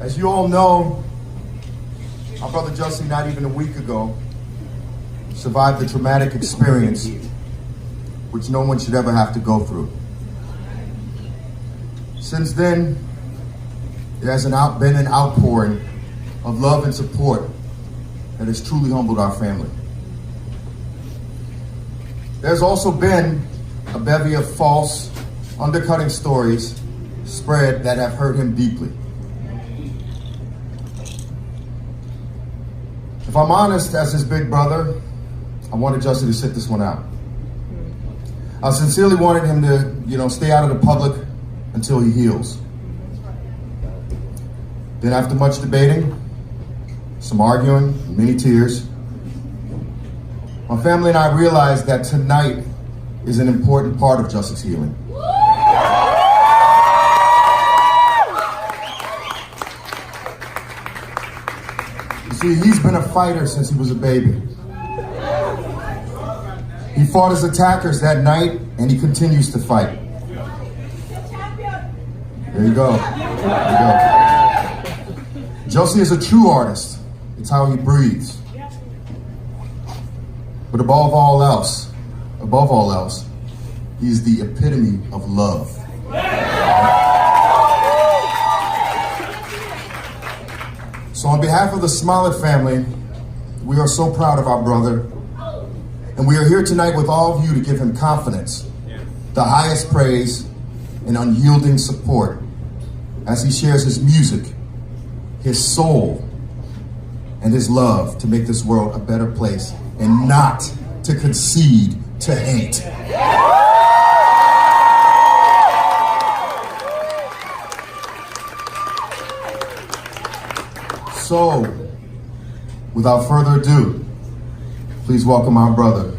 As you all know, our brother Jussie, not even a week ago, survived a traumatic experience which no one should ever have to go through. Since then, there has been an outpouring of love and support that has truly humbled our family. There's also been a bevy of false, undercutting stories spread that have hurt him deeply. If I'm honest, as his big brother, I wanted Jussie to sit this one out. I sincerely wanted him to, stay out of the public until he heals. Then after much debating, some arguing, and many tears, my family and I realized that tonight is an important part of Jussie's healing. You see, he's been a fighter since he was a baby. He fought his attackers that night, and he continues to fight. There you go. Jussie is a true artist. It's how he breathes. But above all else, he's the epitome of love. So on behalf of the Smollett family, we are so proud of our brother. And we are here tonight with all of you to give him confidence, the highest praise, and unyielding support as he shares his music, his soul, and his love to make this world a better place and not to concede to hate. So, without further ado, please welcome our brother,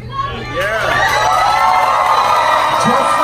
Jussie.